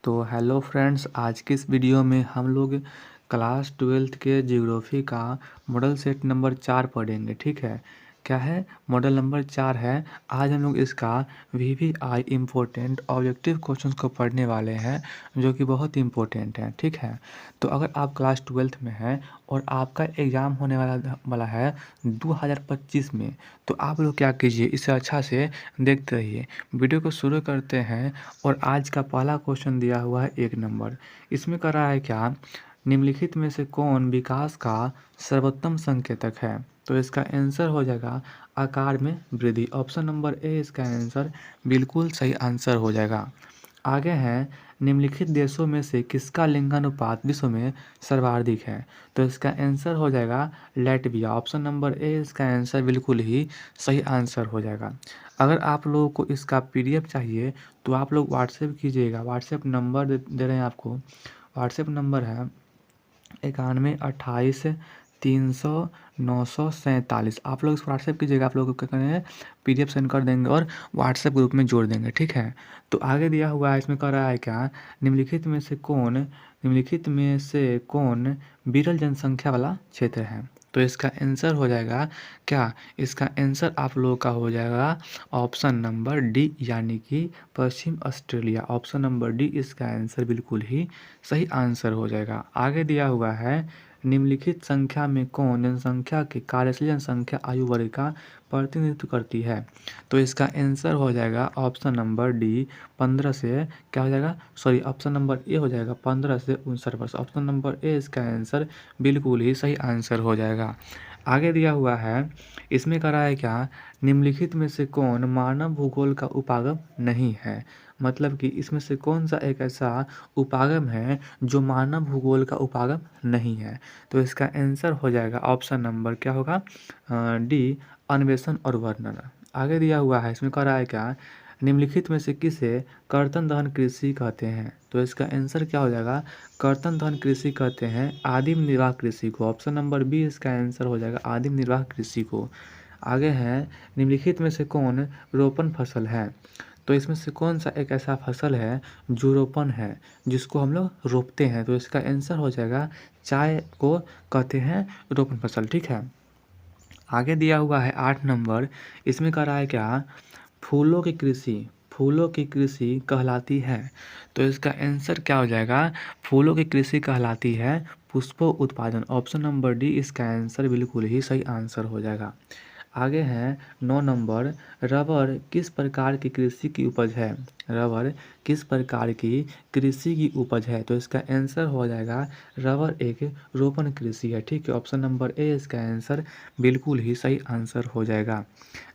तो hello friends, आज की इस वीडियो में हम लोग क्लास 12th के ज्योग्राफी का मॉडल सेट नंबर 4 पढ़ेंगे। ठीक है, क्या है मॉडल नंबर 4 है। आज हम लोग इसका वीवीआई इम्पोर्टेंट ऑब्जेक्टिव क्वेश्चंस को पढ़ने वाले हैं, जो कि बहुत इम्पोर्टेंट है। ठीक है, तो अगर आप क्लास 12th में हैं और आपका एग्ज़ाम होने वाला है 2025 में, तो आप लोग क्या कीजिए, इसे अच्छा से देखते रहिए। वीडियो को शुरू करते हैं। और आज का पहला क्वेश्चन दिया हुआ है 1 नंबर। इसमें कर रहा है क्या, निम्नलिखित में से कौन विकास का सर्वोत्तम संकेतक है। तो इसका आंसर हो जाएगा आकार में वृद्धि। ऑप्शन नंबर ए इसका आंसर बिल्कुल सही आंसर हो जाएगा। आगे है, निम्नलिखित देशों में से किसका लिंगानुपात विश्व में सर्वाधिक है। तो इसका आंसर हो जाएगा लैटविया। ऑप्शन नंबर ए इसका आंसर बिल्कुल ही सही आंसर हो जाएगा। अगर आप लोगों को इसका पीडीएफ चाहिए तो आप लोग व्हाट्सएप कीजिएगा। व्हाट्सएप नंबर दे रहे हैं आपको। व्हाट्सएप नंबर है 9128 300 947। आप लोग इस व्हाट्सएप कीजिएगा, आप लोग को क्या करेंगे, पीडीएफ सेंड कर देंगे और व्हाट्सएप ग्रुप में जोड़ देंगे। ठीक है, तो आगे दिया हुआ है, इसमें कह रहा है क्या, निम्नलिखित में से कौन विरल जनसंख्या वाला क्षेत्र है। तो इसका आंसर हो जाएगा क्या, इसका आंसर आप लोगों का हो जाएगा ऑप्शन नंबर डी, यानी कि पश्चिम ऑस्ट्रेलिया। ऑप्शन नंबर डी इसका आंसर बिल्कुल ही सही आंसर हो जाएगा। आगे दिया हुआ है, निम्नलिखित संख्या में कौन जनसंख्या के कार्यशील जनसंख्या आयु वर्ग का प्रतिनिधित्व करती है। तो इसका आंसर हो जाएगा ऑप्शन नंबर डी 15 से क्या हो जाएगा, सॉरी ऑप्शन नंबर ए हो जाएगा 15 से 59 वर्ष। ऑप्शन नंबर ए इसका आंसर बिल्कुल ही सही आंसर हो जाएगा। आगे दिया हुआ है, इसमें कह रहा है क्या, निम्नलिखित में से कौन मानव भूगोल का उपागम नहीं है। मतलब कि इसमें से कौन सा एक ऐसा उपागम है जो मानव भूगोल का उपागम नहीं है। तो इसका आंसर हो जाएगा ऑप्शन नंबर क्या होगा, डी, अन्वेषण और वर्णन। आगे दिया हुआ है, इसमें कह रहा है क्या, निम्नलिखित में से किसे कर्तन दहन कृषि कहते हैं। तो इसका आंसर क्या हो जाएगा, कर्तन दहन कृषि कहते हैं आदिम निर्वाह कृषि को। ऑप्शन नंबर बी इसका आंसर हो जाएगा आदिम निर्वाह कृषि को। आगे है, निम्नलिखित में से कौन रोपण फसल है। तो इसमें से कौन सा एक ऐसा फसल है जो रोपण है, जिसको हम लोग रोपते हैं। तो इसका आंसर हो जाएगा चाय को कहते हैं रोपण फसल। ठीक है, आगे दिया हुआ है 8 नंबर। इसमें कह रहा है क्या, फूलों की कृषि कहलाती है। तो इसका आंसर क्या हो जाएगा, फूलों की कृषि कहलाती है पुष्पों उत्पादन। ऑप्शन नंबर डी इसका आंसर बिल्कुल ही सही आंसर हो जाएगा। आगे हैं 9 नंबर, रबर किस प्रकार की कृषि की उपज है। रबर किस प्रकार की कृषि की उपज है। तो इसका आंसर हो जाएगा रबर एक रोपण कृषि है। ठीक है, ऑप्शन नंबर ए इसका आंसर बिल्कुल ही सही आंसर हो जाएगा।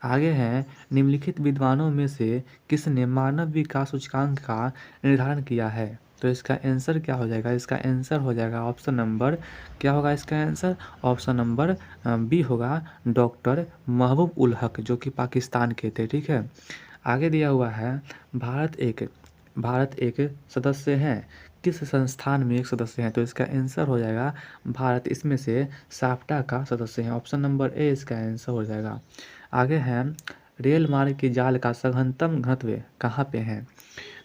आगे हैं, निम्नलिखित विद्वानों में से किसने मानव विकास सूचकांक का निर्धारण किया है। तो इसका आंसर क्या हो जाएगा, इसका आंसर हो जाएगा ऑप्शन नंबर क्या होगा, इसका आंसर ऑप्शन नंबर बी होगा डॉक्टर महबूब उल हक, जो कि पाकिस्तान के थे। ठीक है, आगे दिया हुआ है, भारत एक सदस्य है, किस संस्थान में एक सदस्य हैं। तो इसका आंसर हो जाएगा भारत इसमें से साफ्टा का सदस्य है। ऑप्शन नंबर ए इसका आंसर हो जाएगा। आगे है, रेल मार्ग के जाल का सघनतम घनत्व कहाँ पे है।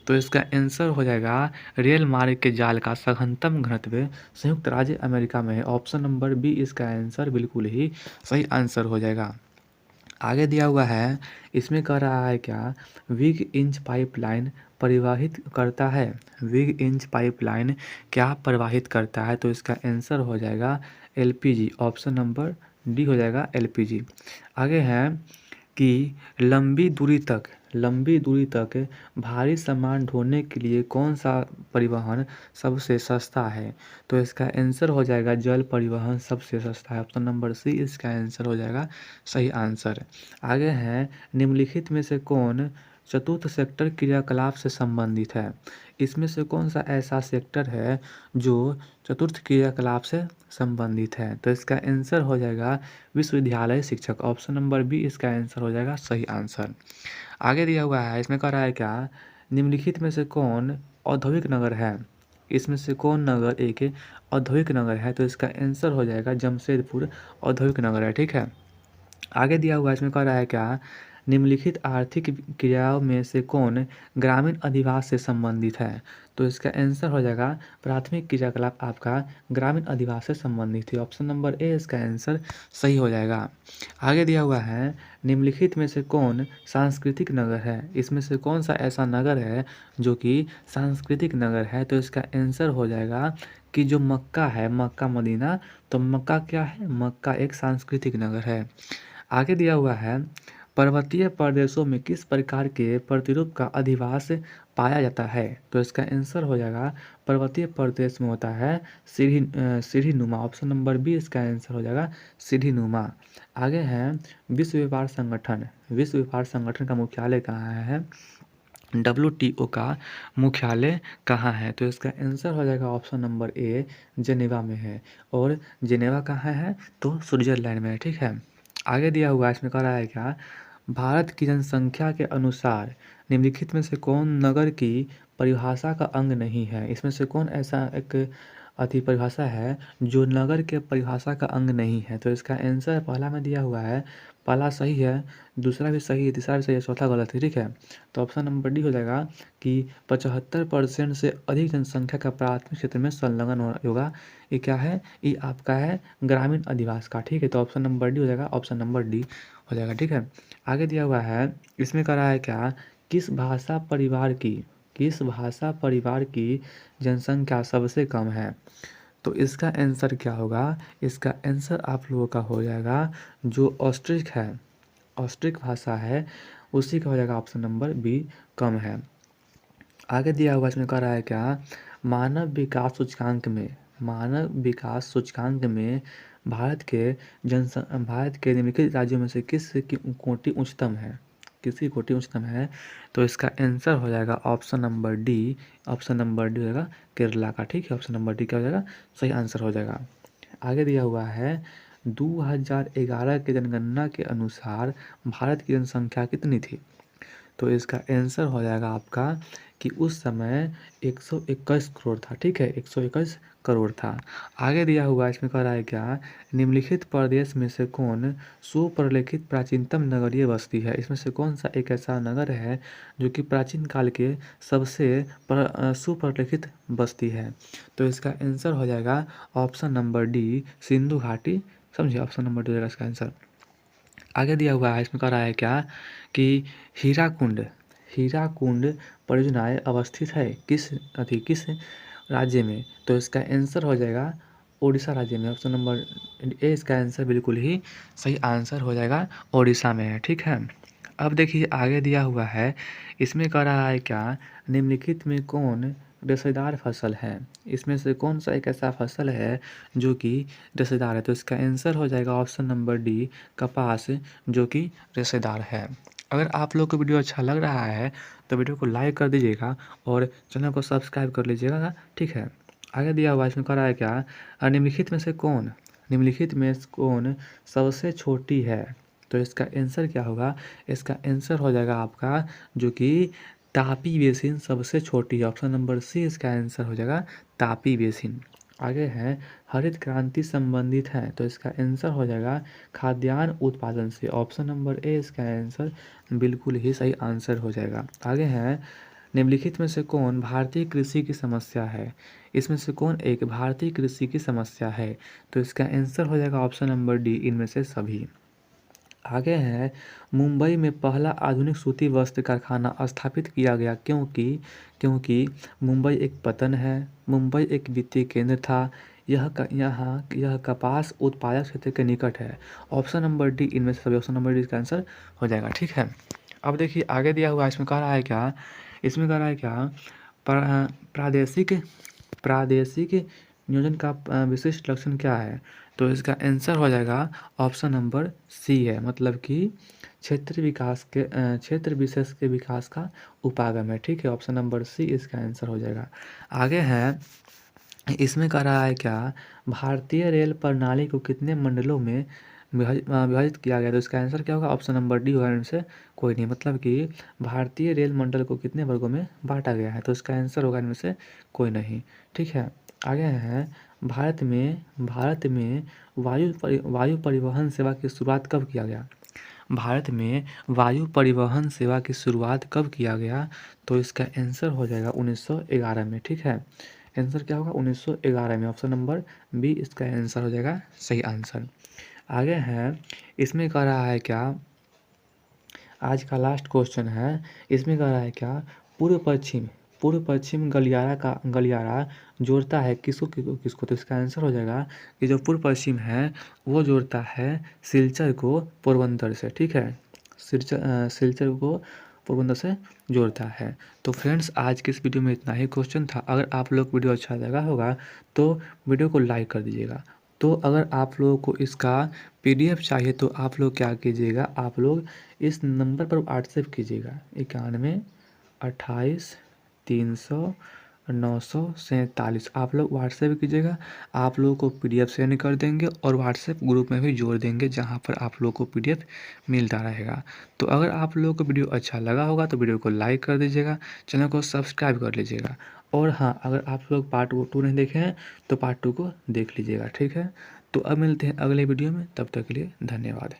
तो इसका आंसर हो जाएगा रेल मार्ग के जाल का सघनतम घनत्व संयुक्त राज्य अमेरिका में है। ऑप्शन नंबर बी इसका आंसर बिल्कुल ही सही आंसर हो जाएगा। आगे दिया हुआ है, इसमें कह रहा है क्या, विग इंच पाइपलाइन परिवाहित करता है। विग इंच पाइपलाइन क्या प्रवाहित करता है। तो इसका आंसर हो जाएगा एलपीजी। ऑप्शन नंबर डी हो जाएगा एलपीजी। आगे है कि लंबी दूरी तक भारी सामान ढोने के लिए कौन सा परिवहन सबसे सस्ता है। तो इसका आंसर हो जाएगा जल परिवहन सबसे सस्ता है। ऑप्शन नंबर सी इसका आंसर हो जाएगा सही आंसर। आगे है, निम्नलिखित में से कौन चतुर्थ सेक्टर क्रियाकलाप से संबंधित है। इसमें से कौन सा ऐसा सेक्टर है जो चतुर्थ क्रियाकलाप से संबंधित है। तो इसका आंसर हो जाएगा विश्वविद्यालय शिक्षक। ऑप्शन नंबर बी इसका आंसर हो जाएगा सही आंसर। आगे दिया हुआ है, इसमें कह रहा है क्या, निम्नलिखित में से कौन औद्योगिक नगर है। इसमें से कौन नगर एक औद्योगिक नगर है। तो इसका आंसर हो जाएगा जमशेदपुर औद्योगिक नगर है। ठीक है, आगे दिया हुआ है, इसमें कह रहा है क्या, निम्नलिखित आर्थिक क्रियाओं में से कौन ग्रामीण अधिवास से संबंधित है? तो इसका आंसर हो जाएगा प्राथमिक क्रियाकलाप आपका ग्रामीण अधिवास से संबंधित है। ऑप्शन नंबर ए इसका आंसर सही हो जाएगा। आगे दिया हुआ है निम्नलिखित में से कौन सांस्कृतिक नगर है? इसमें से कौन सा ऐसा नगर है जो कि सांस्कृतिक नगर है? तो इसका आंसर हो जाएगा कि जो मक्का है, मक्का मदीना, तो मक्का क्या है? मक्का एक सांस्कृतिक नगर है। आगे दिया हुआ है पर्वतीय प्रदेशों में किस प्रकार के प्रतिरूप का अधिवास पाया जाता है? तो इसका आंसर हो जाएगा पर्वतीय प्रदेश में होता है सीढ़ीनुमा। ऑप्शन नंबर बी इसका आंसर हो जाएगा सीढ़ीनुमा। आगे है विश्व व्यापार संगठन। विश्व व्यापार संगठन का मुख्यालय कहाँ है? WTO का मुख्यालय कहाँ है? तो इसका आंसर हो जाएगा ऑप्शन नंबर ए जेनेवा में है। और जेनेवा कहाँ है? तो स्विट्जरलैंड में है। ठीक है। आगे दिया हुआ है, इसमें कह रहा है क्या, भारत की जनसंख्या के अनुसार निम्नलिखित में से कौन नगर की परिभाषा का अंग नहीं है? इसमें से कौन ऐसा एक परिभाषा है जो नगर के परिभाषा का अंग नहीं है? तो इसका आंसर पहला में दिया हुआ है, पहला सही है, दूसरा भी सही है, तीसरा भी सही है, चौथा गलत है। ठीक है। तो ऑप्शन नंबर डी हो जाएगा कि 75% से अधिक जनसंख्या का प्राथमिक क्षेत्र में संलग्न होगा। ये क्या है? ये आपका है ग्रामीण अधिवास का। ठीक है। तो ऑप्शन नंबर डी हो जाएगा, ऑप्शन नंबर डी हो जाएगा। ठीक है। आगे दिया हुआ है, इसमें कह रहा है क्या, किस भाषा परिवार की जनसंख्या सबसे कम है? तो इसका आंसर क्या होगा? इसका आंसर आप लोगों का हो जाएगा जो ऑस्ट्रिक है, ऑस्ट्रिक भाषा है, उसी का हो जाएगा ऑप्शन नंबर बी कम है। आगे दिया हुआ इसमें कह रहा है क्या, मानव विकास सूचकांक में भारत के निम्नलिखित राज्यों में से किस की कोटि उच्चतम है? किसकी कोटि उच्चतम है? तो इसका आंसर हो जाएगा option number D, option number D हो जाएगा केरला का। ठीक है। ऑप्शन नंबर डी क्या हो जाएगा? सही आंसर हो जाएगा। आगे दिया हुआ है 2011 की जनगणना के अनुसार भारत की जनसंख्या कितनी थी? तो इसका आंसर हो जाएगा आपका कि उस समय 121 करोड़ था। ठीक है। 121 करोड़ था। आगे दिया हुआ इसमें कह रहा है क्या, निम्नलिखित प्रदेश में से कौन सुप्रलेखित प्राचीनतम नगरीय बस्ती है? इसमें से कौन सा एक ऐसा नगर है जो कि प्राचीन काल के सबसे सुप्रलेखित बस्ती है? तो इसका आंसर हो जाएगा ऑप्शन नंबर डी सिंधु घाटी। समझिए, ऑप्शन नंबर डी हो जाएगा इसका आंसर। आगे दिया हुआ है, इसमें कह रहा है क्या कि हीराकुंड परियोजनाएं अवस्थित है किस राज्य में? तो इसका आंसर हो जाएगा ओडिशा राज्य में। ऑप्शन नंबर ए इसका आंसर बिल्कुल ही सही आंसर हो जाएगा, ओडिशा में है। ठीक है। अब देखिए आगे दिया हुआ है, इसमें कह रहा है क्या, निम्नलिखित में कौन रेशेदार फसल है? इसमें से कौन सा एक ऐसा फसल है जो कि रेशेदार है? तो इसका आंसर हो जाएगा ऑप्शन नंबर डी कपास, जो कि रेशेदार है। अगर आप लोग को वीडियो अच्छा लग रहा है तो वीडियो को लाइक कर दीजिएगा और चैनल को सब्सक्राइब कर लीजिएगा। ठीक है। आगे दिया हुआ इसमें कह रहा है क्या, निम्नलिखित में कौन सबसे छोटी है? तो इसका आंसर क्या होगा? इसका आंसर हो जाएगा आपका जो कि तापी बेसिन सबसे छोटी है। ऑप्शन नंबर सी इसका आंसर हो जाएगा तापी बेसिन। आगे है हरित क्रांति संबंधित है, तो इसका आंसर हो जाएगा खाद्यान्न उत्पादन से। ऑप्शन नंबर ए इसका आंसर बिल्कुल ही सही आंसर हो जाएगा। आगे है निम्नलिखित में से कौन भारतीय कृषि की समस्या है? इसमें से कौन एक भारतीय कृषि की समस्या है? तो इसका आंसर हो जाएगा ऑप्शन नंबर डी इनमें से सभी। आगे है मुंबई में पहला आधुनिक सूती वस्त्र कारखाना स्थापित किया गया क्योंकि मुंबई एक पतन है, मुंबई एक वित्तीय केंद्र था, यह कपास उत्पादक क्षेत्र के निकट है। ऑप्शन नंबर डी इनमें से सभी, ऑप्शन नंबर डी इसका आंसर हो जाएगा। ठीक है। अब देखिए आगे दिया हुआ है, इसमें कह रहा है क्या, प्रादेशिक प्रादेशिक नियोजन का विशिष्ट लक्षण क्या है? तो इसका आंसर हो जाएगा ऑप्शन नंबर सी है, मतलब कि क्षेत्र विशेष के विकास का उपागम है। ठीक है। ऑप्शन नंबर सी इसका आंसर हो जाएगा। आगे है, इसमें कह रहा है क्या, भारतीय रेल प्रणाली को कितने मंडलों में विभाजित किया गया? तो इसका आंसर क्या होगा? ऑप्शन नंबर डी होगा इनमें से कोई नहीं, मतलब कि भारतीय रेल मंडल को कितने वर्गों में बांटा गया है? तो इसका आंसर होगा इनमें से कोई नहीं। ठीक है। आगे है भारत में वायु परिवहन सेवा की शुरुआत कब किया गया? भारत में वायु परिवहन सेवा की शुरुआत कब किया गया? तो इसका आंसर हो जाएगा 1911 में, ठीक है। आंसर क्या होगा? 1911 में। ऑप्शन नंबर बी इसका आंसर हो जाएगा सही आंसर। आगे है, इसमें कह रहा है क्या, आज का लास्ट क्वेश्चन है, इसमें कह रहा है क्या, पूर्व पश्चिम गलियारा जोड़ता है किसको किसको? तो इसका आंसर हो जाएगा कि जो पूर्व पश्चिम है वो जोड़ता है सिलचर को पोरबंदर से, ठीक है। सिलचर को पोरबंदर से जोड़ता है। तो फ्रेंड्स, आज के इस वीडियो में इतना ही क्वेश्चन था। अगर आप लोग वीडियो अच्छा लगा होगा तो वीडियो को लाइक कर दीजिएगा। तो अगर आप लोगों को इसका पीडीएफ चाहिए तो आप लोग क्या कीजिएगा, आप लोग इस नंबर पर व्हाट्सएप कीजिएगा 91 28 300 947। आप लोग व्हाट्सएप कीजिएगा, आप लोगों को पीडीएफ सेंड कर देंगे और व्हाट्सएप ग्रुप में भी जोड़ देंगे जहां पर आप लोगों को पीडीएफ मिलता रहेगा। तो अगर आप लोगों को वीडियो अच्छा लगा होगा तो वीडियो को लाइक कर दीजिएगा, चैनल को सब्सक्राइब कर लीजिएगा। और हाँ, अगर आप लोग पार्ट 2 नहीं देखे हैं तो पार्ट 2 को देख लीजिएगा, ठीक है। तो अब मिलते हैं अगले वीडियो में, तब तक के लिए धन्यवाद।